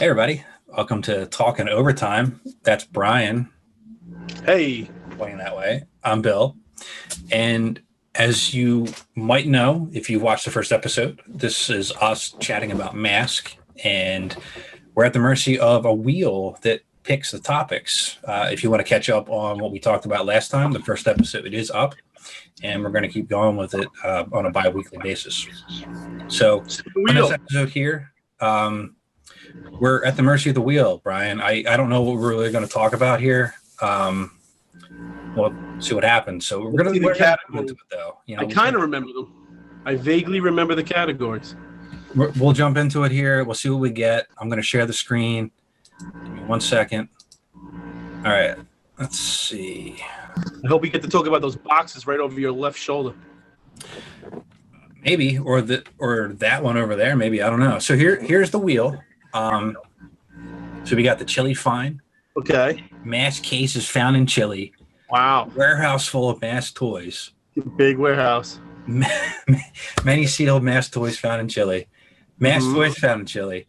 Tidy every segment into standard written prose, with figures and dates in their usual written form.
Hey, everybody. Welcome to Talkin Overtime. That's Brian. Hey. Pointing that way. I'm Bill. And as you might know, if you watched the first episode, this is us chatting about m.a.s.k. And we're at the mercy of a wheel that picks the topics. If you want to catch up on what we talked about last time, the first episode is up. And we're going to keep going with it on a bi-weekly basis. So on this episode here, we're at the mercy of the wheel, Brian. I don't know what we're really going to talk about here. We'll see what happens. So we're going to get into it, though. You know, I kind of remember them. I vaguely remember the categories. We'll jump into it here. We'll see what we get. I'm going to share the screen. Give me 1 second. All right. Let's see. I hope we get to talk about those boxes right over your left shoulder. Maybe, or that one over there. Maybe, I don't know. So here's the wheel. So we got the Chili fine. Okay. m.a.s.k cases found in Chili. Wow. Warehouse full of m.a.s.k toys. Big warehouse. Many sealed m.a.s.k toys found in Chili. m.a.s.k toys found in Chili.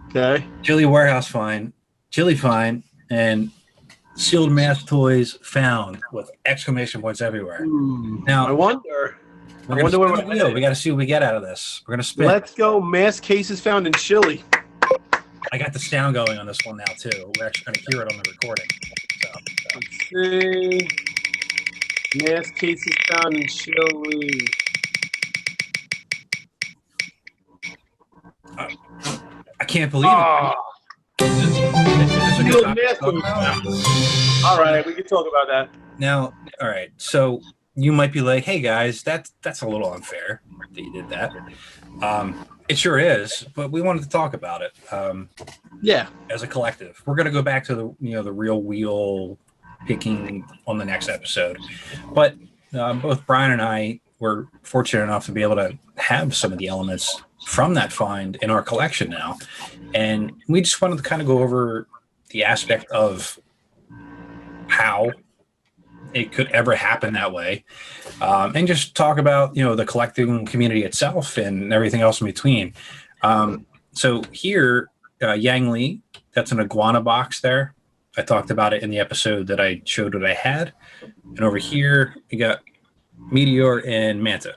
Okay. Chili warehouse fine. Chili fine. And sealed m.a.s.k toys found with exclamation points everywhere. Now, I wonder where we got to see what we get out of this. We're going to spin. Let's go. m.a.s.k cases found in Chili. I got the sound going on this one now, too. We're actually going to hear it on the recording. Let's see. m.a.s.k cases found in Chili. I can't believe it. All right, we can talk about that. Now, all right. So you might be like, hey, guys, that's a little unfair that you did that. It sure is, but we wanted to talk about it. Yeah, as a collective, we're going to go back to the real wheel picking on the next episode. But both Brian and I were fortunate enough to be able to have some of the elements from that find in our collection now, and we just wanted to kind of go over the aspect of how it could ever happen that way, and just talk about the collecting community itself and everything else in between. So here, Yang Lee, that's an iguana box there. I talked about it in the episode that I showed what I had. And over here, we got Meteor and Manta.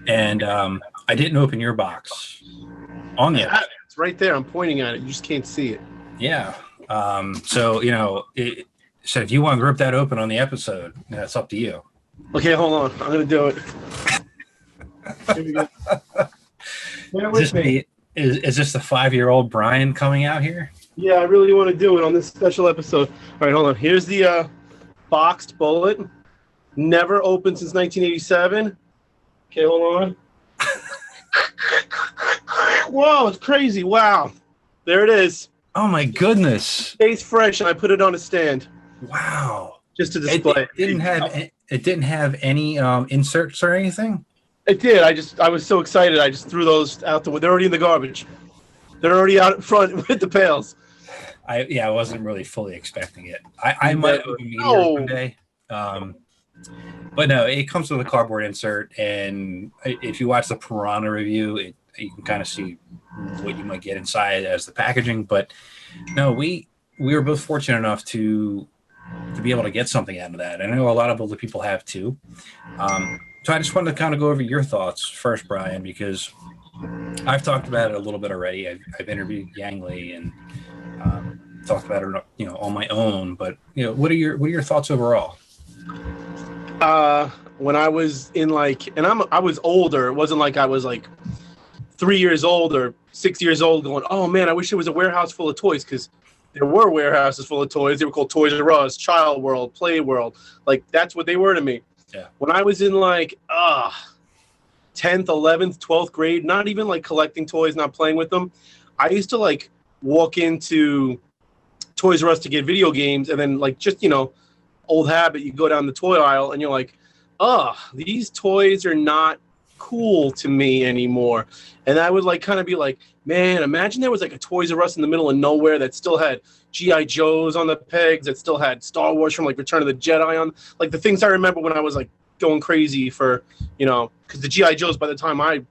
And I didn't open your box on the episode. It's right there. I'm pointing at it. You just can't see it. Yeah. So if you want to rip that open on the episode, that's up to you. Okay, hold on. I'm going to do it. Here we go. Is this the 5-year-old Brian coming out here? Yeah, I really want to do it on this special episode. All right, hold on. Here's the boxed bullet. Never opened since 1987. Okay, hold on. Whoa, it's crazy. Wow. There it is. Oh, my goodness. Stays fresh, and I put it on a stand. Wow. Just to display. It didn't have any inserts or anything? It did. I was so excited. I just threw those out the window. They're already in the garbage. They're already out in front with the pails. I wasn't really fully expecting it. I might open Meteor one day. But no, it comes with a cardboard insert, and if you watch the Piranha review, you can kind of see what you might get inside as the packaging. But no, we were both fortunate enough to be able to get something out of that. I know a lot of other people have too. So I just wanted to kind of go over your thoughts first, Brian, because I've talked about it a little bit already. I've interviewed Yang Lee and talked about it, on my own. But what are your thoughts overall? When I was in I was older. It wasn't like I was 3 years old or 6 years old going, oh man, I wish there was a warehouse full of toys, because there were warehouses full of toys. They were called Toys R Us, Child World, Play World. That's what they were to me. Yeah. When I was in 10th, 11th, 12th grade, not even collecting toys, not playing with them, I used to walk into Toys R Us to get video games, and then old habit, you go down the toy aisle and you're like, these toys are not cool to me anymore. And I would kind of be like, man, imagine there was a Toys R Us in the middle of nowhere that still had G.I. Joes on the pegs, that still had Star Wars from Return of the Jedi on, the things I remember when I was going crazy for, because the G.I. Joes by the time I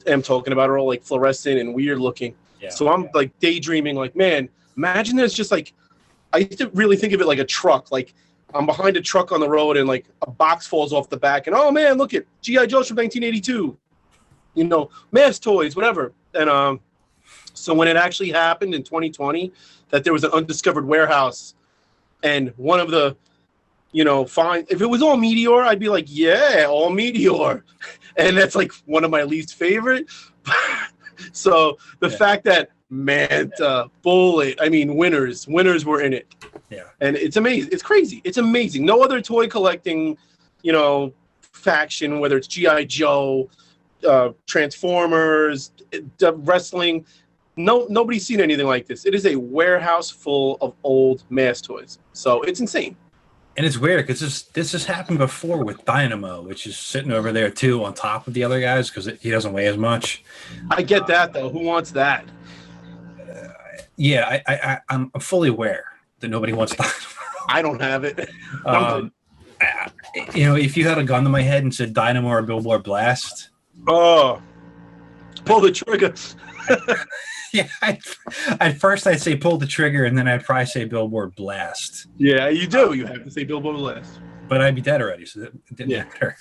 am talking about are all fluorescent and weird looking. Yeah. So I'm like daydreaming, like, man, imagine there's just like, I used to really think of it like a truck. Like I'm behind a truck on the road and like a box falls off the back and, oh man, look at G.I. Joe's from 1982, m.a.s.k toys, whatever. And so when it actually happened in 2020, that there was an undiscovered warehouse and one of the, fine, if it was all Meteor, I'd be like, yeah, all Meteor. And that's like one of my least favorite. So the fact that Manta, Bullet, winners were in it. Yeah. And it's amazing. It's crazy. It's amazing. No other toy collecting, faction, whether it's G.I. Joe, Transformers, wrestling, nobody's seen anything like this. It is a warehouse full of old m.a.s.k toys. So it's insane. And it's weird because this has happened before with Dynamo, which is sitting over there too on top of the other guys because he doesn't weigh as much. I get that though. Who wants that? I'm fully aware that nobody wants Dynamo. I don't have it. If you had a gun to my head and said Dynamo or Billboard Blast, oh, pull the trigger. Yeah, at first I'd say pull the trigger, and then I'd probably say Billboard Blast. Yeah, you do. You have to say Billboard Blast. But I'd be dead already, so it didn't matter.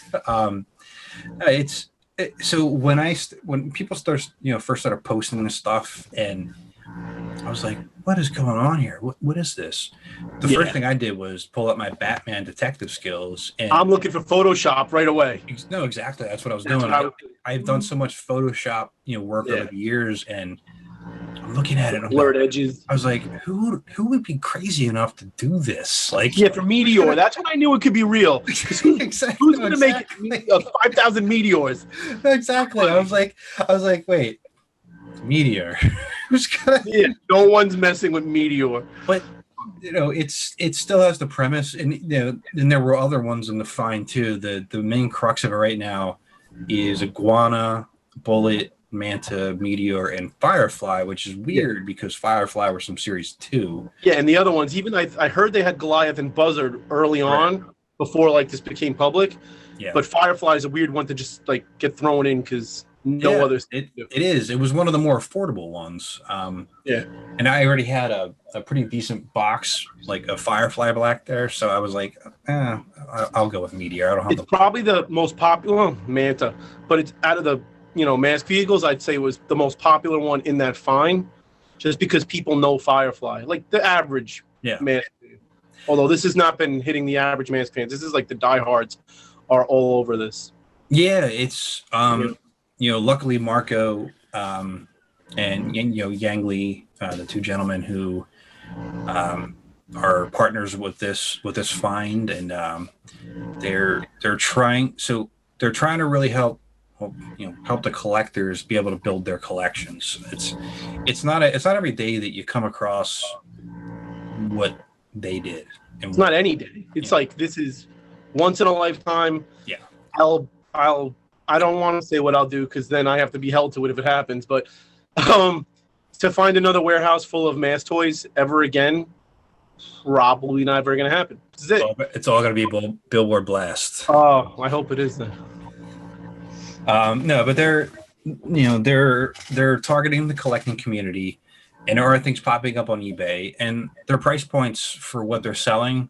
So when people start, first started posting this stuff, and I was like, what is going on here? What is this? The first thing I did was pull up my Batman detective skills. And I'm looking for Photoshop right away. No, exactly. That's what I was doing. I've done so much Photoshop, work over the years, and I'm looking at it. Blurred edges. I was like, who would be crazy enough to do this? Like, for Meteor. That's when I knew it could be real. Who's going to make 5,000 Meteors? Exactly. I was like, wait, Meteor. Who's gonna? Yeah, no one's messing with Meteor. But it still has the premise, and and there were other ones in the find too. The main crux of it right now is Iguana, Bullet, Manta, Meteor, and Firefly, which is weird because Firefly was from series 2. Yeah, and the other ones, even I heard they had Goliath and Buzzard early on before like this became public. Yeah. But Firefly is a weird one to just like get thrown in because no others. It is. It was one of the more affordable ones. And I already had a pretty decent box, like a Firefly black there, so I was like, I'll go with Meteor. I don't have. It's probably the most popular Manta, but it's out of the m.a.s.k vehicles, I'd say was the most popular one in that find, just because people know Firefly, like the average m.a.s.k. Although this has not been hitting the average m.a.s.k fans. This is like the diehards are all over this. Yeah, it's luckily Marco and Yang Li, the two gentlemen who are partners with this find, and they're trying to really help the collectors be able to build their collections. It's not every day that you come across what they did. And it's not any day. It's like this is once in a lifetime. Yeah. I don't want to say what I'll do because then I have to be held to it if it happens. But to find another warehouse full of m.a.s.k toys ever again, probably not ever going to happen. This is it. It's all going to be Billboard Blast. Oh, I hope it is then. No, but they're targeting the collecting community, and there are things popping up on eBay, and their price points for what they're selling,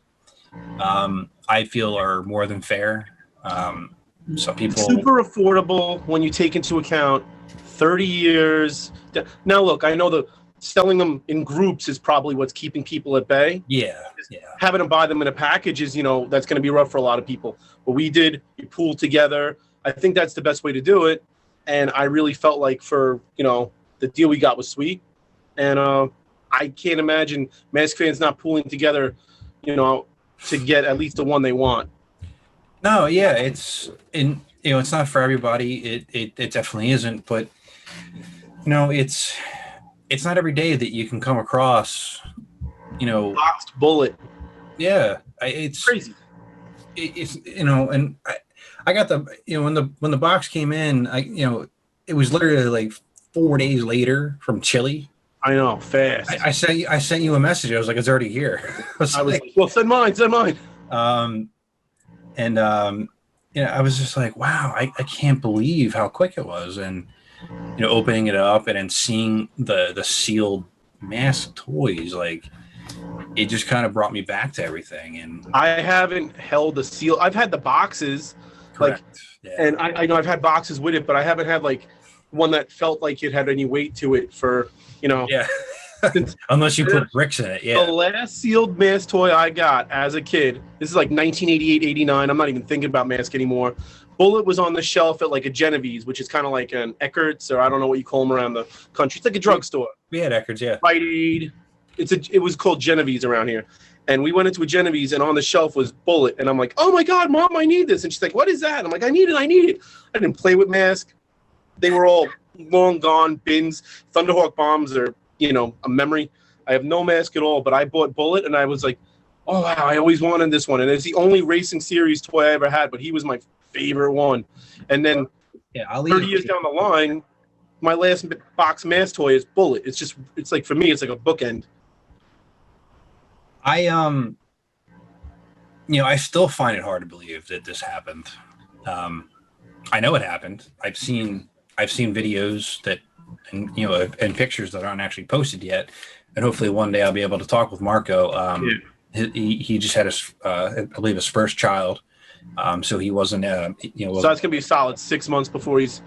I feel are more than fair. Some people super affordable when you take into account 30 years. Now, look, I know the selling them in groups is probably what's keeping people at bay. Yeah. Having them buy them in a package is, that's going to be rough for a lot of people. But we did, you pooled together. I think that's the best way to do it. And I really felt like for, the deal we got was sweet. And I can't imagine m.a.s.k fans not pooling together, to get at least the one they want. No, yeah, it's not for everybody. It definitely isn't, but it's not every day that you can come across, boxed Bullet. Yeah, it's crazy. It's and I got the when the box came in, it was literally like 4 days later from Chili. I know, fast. I sent you a message. I was like, it's already here. I was like, well, send mine. I was just like, wow, I can't believe how quick it was. And opening it up and then seeing the sealed m.a.s.k toys, like it just kind of brought me back to everything. And I haven't held a seal. I've had the boxes, correct, and I know I've had boxes with it, but I haven't had like one that felt like it had any weight to it for yeah. Unless you put bricks in it, The last sealed m.a.s.k toy I got as a kid, this is like 1988, 89. I'm not even thinking about m.a.s.k anymore. Bullet was on the shelf at like a Genevieve's, which is kind of like an Eckert's, or I don't know what you call them around the country. It's like a drugstore. We had Eckerd's, yeah. Rite Aid. It was called Genevieve's around here. And we went into a Genevieve's, and on the shelf was Bullet. And I'm like, oh my God, Mom, I need this. And she's like, what is that? I'm like, I need it. I didn't play with m.a.s.k. They were all long gone, bins. Thunderhawk bombs are, a memory. I have no m.a.s.k at all, but I bought Bullet, and I was like, oh, wow, I always wanted this one. And it's the only racing series toy I ever had, but he was my favorite one. And then 30 years down the line, my last box m.a.s.k toy is Bullet. It's like, for me, it's like a bookend. I still find it hard to believe that this happened. I know it happened. I've seen videos that, and pictures that aren't actually posted yet. And hopefully one day I'll be able to talk with Marco. He just had I believe his first child. So he wasn't, so that's gonna be a solid 6 months before he's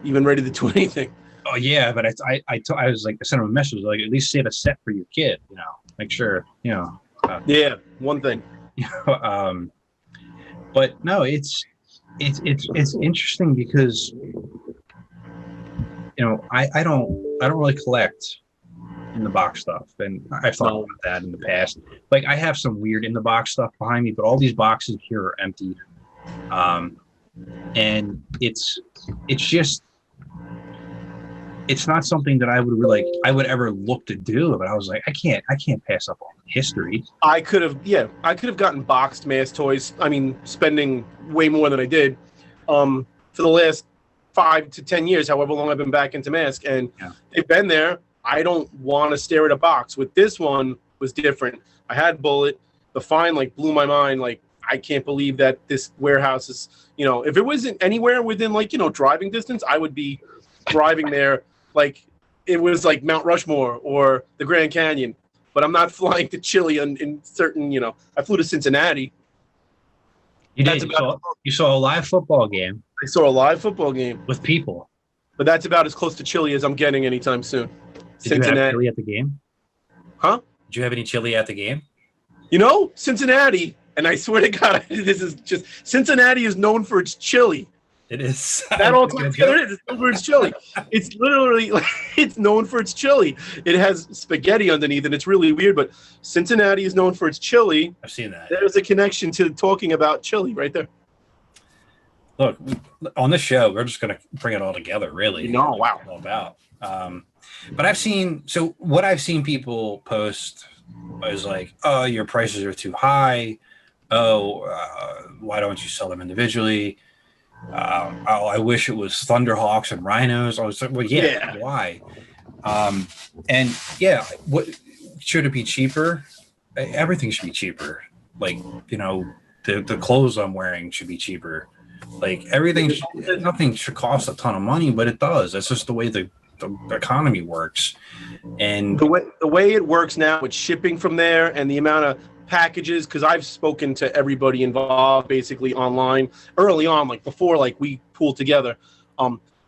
even ready to do anything. Oh yeah, but I was like, I sent him a message like, at least save a set for your kid. Make sure one thing. But no, it's interesting because I don't really collect in the box stuff, and I've thought about that in the past. Like I have some weird in the box stuff behind me, but all these boxes here are empty. And it's just, it's not something that I would ever look to do. But I was like, I can't pass up on history. I could have gotten boxed m.a.s.k toys. I mean, spending way more than I did for the last 5 to 10 years, however long I've been back into m.a.s.k, and they've been there. I don't want to stare at a box. With this one was different. I had Bullet. The find blew my mind. Like, I can't believe that this warehouse is, if it wasn't anywhere within driving distance, I would be driving there like it was like Mount Rushmore or the Grand Canyon. But I'm not flying to Chile in certain, I flew to Cincinnati. You did. You saw a live football game. I saw a live football game with people. But that's about as close to Chile as I'm getting anytime soon. Did you have chili at the game? Huh? Did you have any chili at the game? Cincinnati, and I swear to God, this is just, Cincinnati is known for its chili. It is. That all comes together. It's known for its chili. It's literally, it's known for its chili. It has spaghetti underneath, and it's really weird, but Cincinnati is known for its chili. I've seen that. There's a connection to talking about chili right there. Look, on this show, we're just going to bring it all together, really. Wow. All about. But what I've seen people post is like, oh, your prices are too high. Oh, why don't you sell them individually? Oh, I wish it was Thunderhawks and Rhinos. I was like, well, yeah. Why? What should it be cheaper? Everything should be cheaper. Like, the clothes I'm wearing should be cheaper. Like nothing should cost a ton of money, but it does. That's just the way the economy works. And the way it works now with shipping from there and the amount of packages, because I've spoken to everybody involved basically online early on, before we pooled together.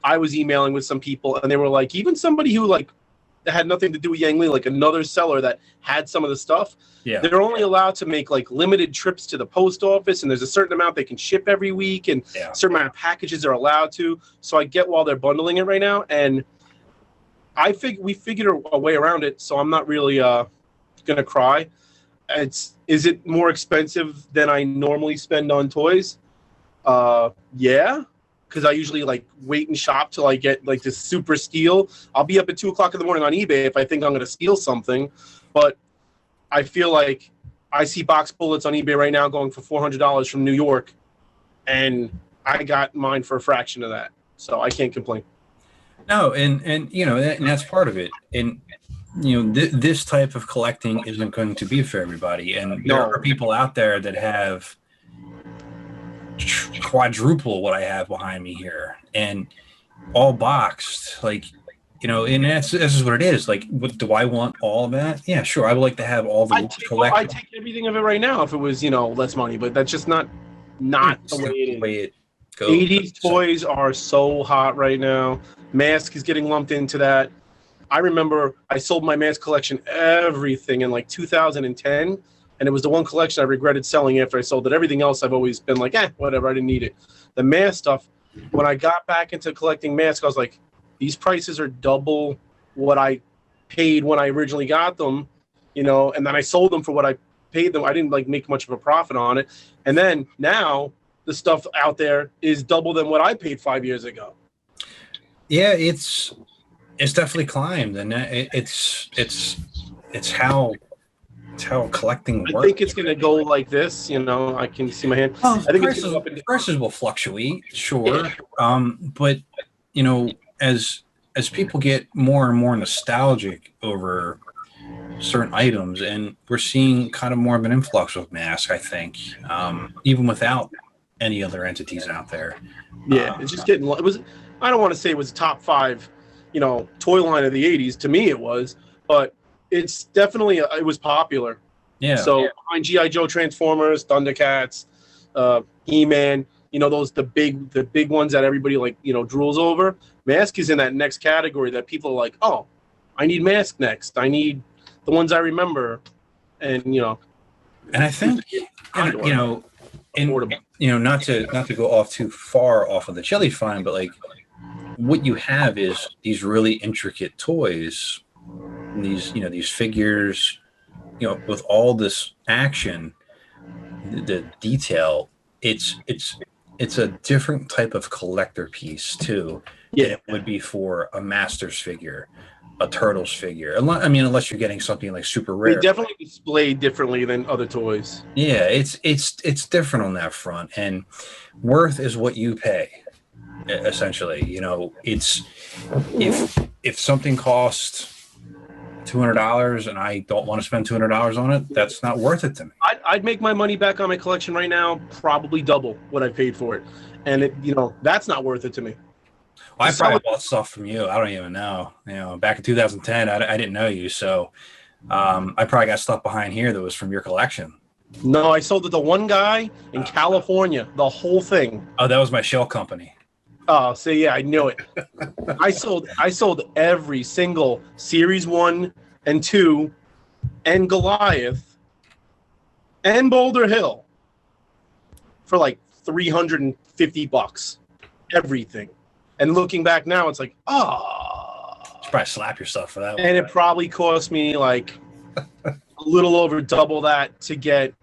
I was emailing with some people, and they were like, even somebody who that had nothing to do with Yang Li, another seller that had some of the stuff. Yeah, they're only allowed to make limited trips to the post office, and there's a certain amount they can ship every week, and a certain amount of packages they're allowed to. So I get while they're bundling it right now, and we figured a way around it. So I'm not really gonna cry. Is it more expensive than I normally spend on toys? Yeah. Because I usually wait and shop till I get this super steal. I'll be up at 2:00 in the morning on eBay if I think I'm going to steal something. But I feel like I see box bullets on eBay right now going for $400 from New York, and I got mine for a fraction of that. So I can't complain. No, and that's part of it. And this type of collecting isn't going to be for everybody. And there are people out there that have quadruple what I have behind me here, and all boxed, like, and this is what it is. Like, do I want all of that? Yeah, sure. I would like to have all the I collection. take everything of it right now if it was less money, but that's just not the It's way the it is. way it goes. 80s toys are so hot right now. M.a.s.k is getting lumped into that. I remember I sold my m.a.s.k collection, everything, in like 2010, and it was the one collection I regretted selling after I sold it. Everything else I've always been like, whatever, I didn't need it. The m.a.s.k stuff, when I got back into collecting m.a.s.k, I was like, these prices are double what I paid when I originally got them, and then I sold them for what I paid them. I didn't like make much of a profit on it. And then now the stuff out there is double than what I paid 5 years ago. Yeah, it's definitely climbed, and it's how collecting works. I think it's going to go like this. I can see my hand. Well, I think it's going to go up and prices will fluctuate, sure. Yeah. But as people get more and more nostalgic over certain items, and we're seeing kind of more of an influx of m.a.s.k, I think, even without any other entities out there. Yeah, it's just getting. It was. I don't want to say it was top 5, toy line of the '80s. To me, it was, but it's definitely it was popular. Yeah. So behind GI Joe, Transformers, Thundercats, He-Man, those the big ones that everybody drools over. M.a.s.k is in that next category that people are like, oh, I need M.a.s.k next. I need the ones I remember, and And I think not to go off too far off of the Chili fine, but like what you have is these really intricate toys, and these figures, with all this action, the detail. It's a different type of collector piece too. Yeah, than it would be for a Masters figure, a Turtles figure. Unless you're getting something like super rare. They definitely display differently than other toys. Yeah, it's different on that front, and worth is what you pay. Essentially, it's if something costs $200 and I don't want to spend $200 on it, that's not worth it to me. I'd make my money back on my collection right now, probably double what I paid for it, and that's not worth it to me. Well, I probably bought stuff from you. I don't even know. Back in 2010, I didn't know you, so I probably got stuff behind here that was from your collection. No, I sold it to one guy in California, the whole thing. Oh, that was my shell company. Oh, so yeah, I knew it. I sold every single Series 1 and 2 and Goliath and Boulder Hill for like $350. Everything. And looking back now, it's like, you should probably slap yourself for that one. And it probably cost me like a little over double that to get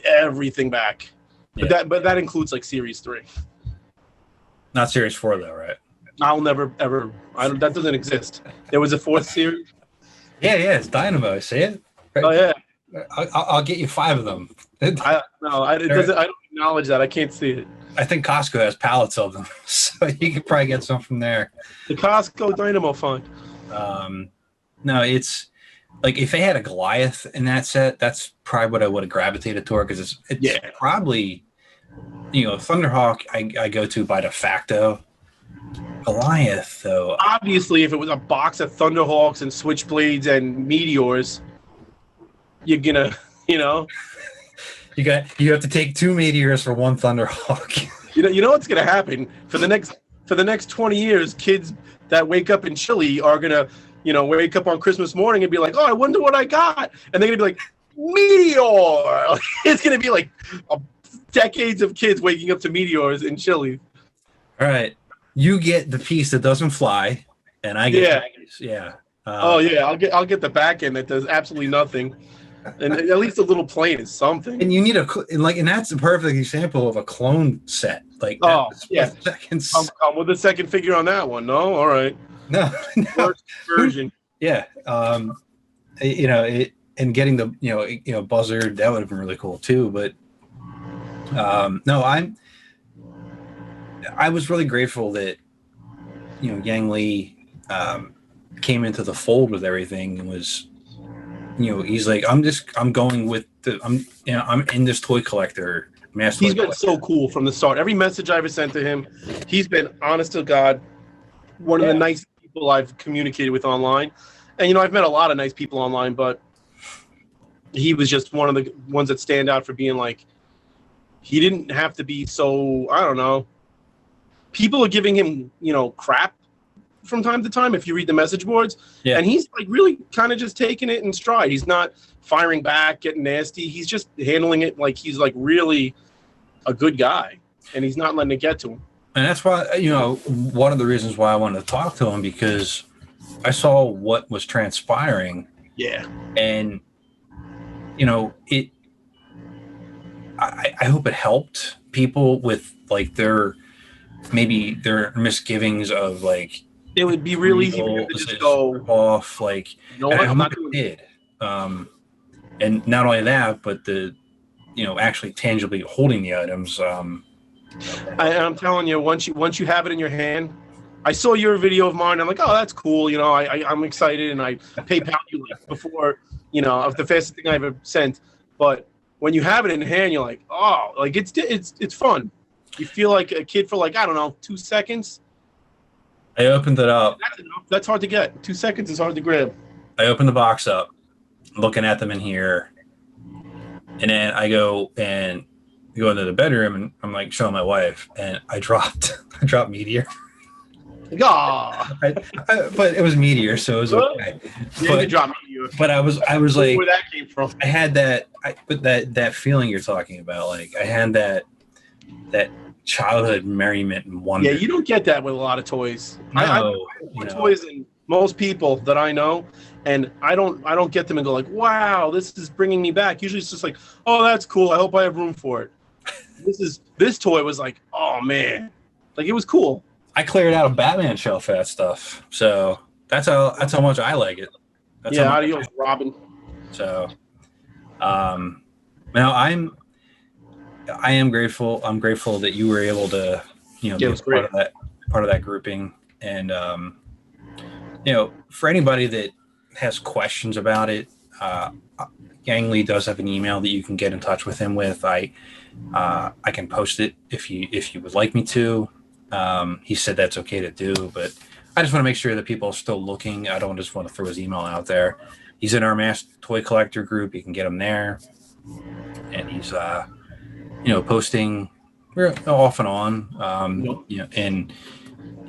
everything back. Yeah. But that includes like Series 3. Not Series 4 though, right? I'll never ever. That doesn't exist. There was a 4th series. Yeah, it's Dynamo. See it? Right. Oh yeah. I'll get you 5 of them. I don't acknowledge that. I can't see it. I think Costco has pallets of them, so you could probably get some from there. The Costco Dynamo find. No, it's like if they had a Goliath in that set, that's probably what I would have gravitated toward, because it's probably Thunderhawk I go to by de facto. Goliath though, obviously, if it was a box of Thunderhawks and Switchblades and Meteors, you're gonna you have to take 2 Meteors for 1 Thunderhawk. You know what's gonna happen for the next 20 years? Kids that wake up in Chile are gonna wake up on Christmas morning and be like, oh, I wonder what I got, and they're gonna be like, Meteor. It's gonna be like decades of kids waking up to Meteors in Chile. All right, you get the piece that doesn't fly, and I get I'll get the back end that does absolutely nothing, and at least a little plane is something. And you need and that's a perfect example of a clone set. Like, I'm with the second figure on that one. No, all right, no. First version. Yeah, and getting the Buzzard, that would have been really cool too. But no, I was really grateful that Yang Lee came into the fold with everything, and was he's like, I'm going with I'm in this toy collector master. He's been so cool from the start. Every message I ever sent to him, he's been honest to God one of the nice people I've communicated with online. And, I've met a lot of nice people online, but he was just one of the ones that stand out for being like, he didn't have to be so, I don't know. People are giving him, crap from time to time if you read the message boards. Yeah. And he's like really kind of just taking it in stride. He's not firing back, getting nasty. He's just handling it like he's like really a good guy, and he's not letting it get to him. And that's why, one of the reasons why I wanted to talk to him, because I saw what was transpiring. Yeah. And, I hope it helped people with like their misgivings of like, it would be really easy for him to just go off. Like, I hope it did. And not only that, but the, actually tangibly holding the items. I'm telling you, once you have it in your hand, I saw your video of mine. I'm like, oh, that's cool. I'm excited, and I PayPal you before, of the fastest thing I ever sent. But when you have it in hand, you're like, oh, like it's fun. You feel like a kid for like, I don't know, 2 seconds. I opened it up. That's hard to get. 2 seconds is hard to grab. I opened the box up, looking at them in here, and then I go into the bedroom, and I'm like showing my wife, and I dropped Meteor. But it was Meteor, so it was okay. Yeah, drop Meteor. But I was like, where that came from. I had that feeling you're talking about. Like I had that childhood merriment and wonder. Yeah, you don't get that with a lot of toys. No, I have more toys than most people that I know, and I don't get them and go like, wow, this is bringing me back. Usually it's just like, oh, that's cool. I hope I have room for it. This toy was like, oh man, like it was cool. I cleared out a Batman shelf for that stuff, so that's how much I like it. Adios, Robin. So, now I am grateful. I'm grateful that you were able to, be part of that grouping, and for anybody that has questions about it, Yang Lee does have an email that you can get in touch with him with. I can post it if you would like me to. He said that's okay to do, but I just want to make sure that people are still looking. I don't just want to throw his email out there. He's in our m.a.s.k toy collector group. You can get him there, and he's posting off and on. And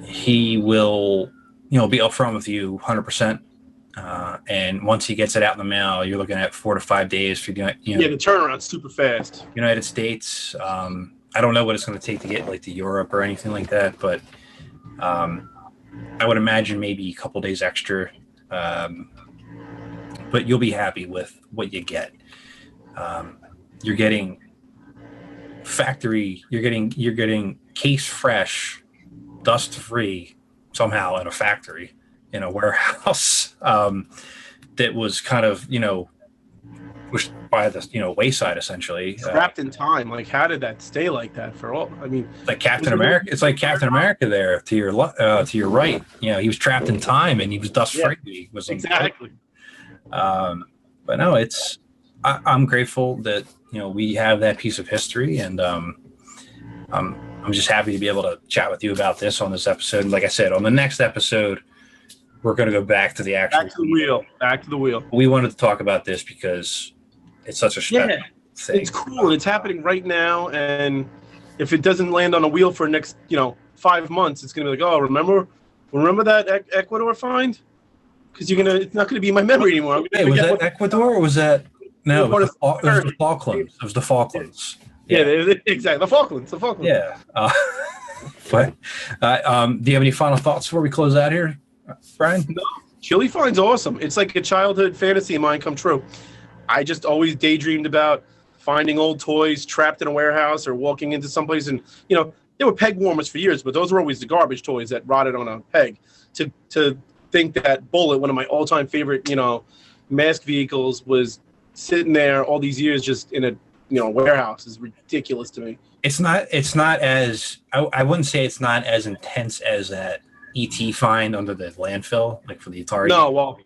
he will be upfront with you 100%. And once he gets it out in the mail, you're looking at 4 to 5 days for the turnaround's super fast. United States. I don't know what it's going to take to get like to Europe or anything like that, but I would imagine maybe a couple days extra. But you'll be happy with what you get. You're getting factory. You're getting case fresh, dust free somehow in a factory, in a warehouse that was kind of pushed by the wayside, essentially. Trapped in time. Like, how did that stay like that for all? I mean, like Captain America. It's like Captain America there to your right. He was trapped in time and he was dust free. He was exactly. But no, I'm grateful that we have that piece of history, and I'm just happy to be able to chat with you about this on this episode. And like I said, on the next episode, we're going to go back to the actual back to the wheel. We wanted to talk about this because it's such a special thing. It's cool, and it's happening right now. And if it doesn't land on a wheel for the next 5 months, it's going to be like, oh, remember that Ecuador find? Because it's not going to be in my memory anymore. Hey, was that Ecuador or was that? No, it was the Falklands. It was the Falklands. Yeah, exactly. The Falklands. Yeah. But do you have any final thoughts before we close out here, Brian? No. Chili Find's awesome. It's like a childhood fantasy of mine come true. I just always daydreamed about finding old toys trapped in a warehouse or walking into someplace, and there were peg warmers for years, but those were always the garbage toys that rotted on a peg. To think that Bullet, one of my all-time favorite, m.a.s.k vehicles, was sitting there all these years just in a warehouse is ridiculous to me. It's not as I wouldn't say it's not as intense as that ET find under the landfill, like for the Atari. No, well,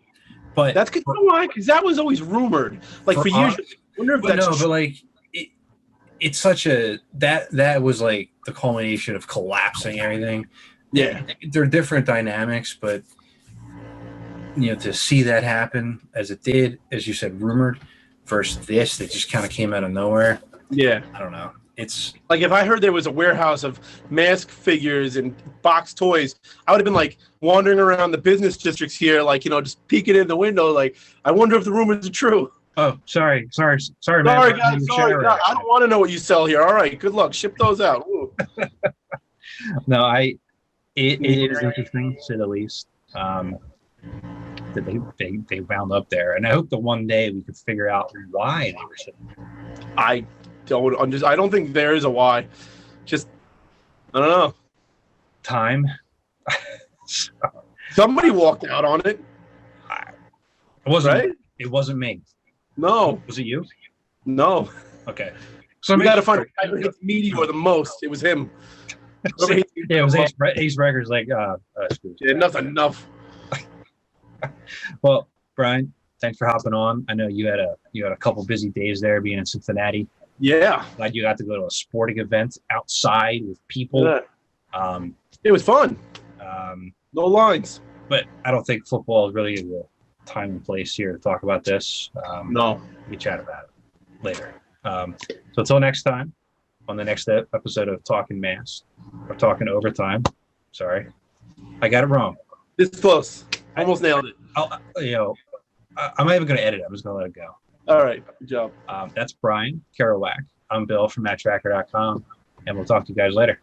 but that's good. You know why? Because that was always rumored, like for years. I wonder if that's but like it's such a that was like the culmination of collapsing everything. Yeah. They're different dynamics, but to see that happen as it did, as you said, rumored, versus this that just kind of came out of nowhere. Yeah. I don't know. It's like if I heard there was a warehouse of m.a.s.k figures and box toys, I would have been like wandering around the business districts here, like just peeking in the window, like I wonder if the rumors are true. oh, sorry, man. Sorry, guys. Sorry, God, I don't want to know what you sell here. All right, good luck. Ship those out. No, it is interesting to say the least. That they wound up there, and I hope that one day we could figure out why they were sitting there. I don't think there is a why. Just I don't know. Time. Somebody walked out on it. It wasn't. Right? It wasn't me. No. Was it you? No. Okay. So we got to find the guy who hates Meteor the most. It was him. Yeah, it was Ace Records. Like, yeah, enough's enough. Well, Brian, thanks for hopping on. I know you had a couple busy days there being in Cincinnati. Yeah. Glad you got to go to a sporting event outside with people. Yeah. It was fun. No lines. But I don't think football is really the time and place here to talk about this. No. We chat about it later. So until next time, on the next episode of Talkin M.a.s.k, or Talkin Overtime. Sorry, I got it wrong. This close. Almost nailed it. I'm not even going to edit it. I'm just going to let it go. All right. Good job. That's Brian, Kero Wack. I'm Bill from Matt-Trakker.com, and we'll talk to you guys later.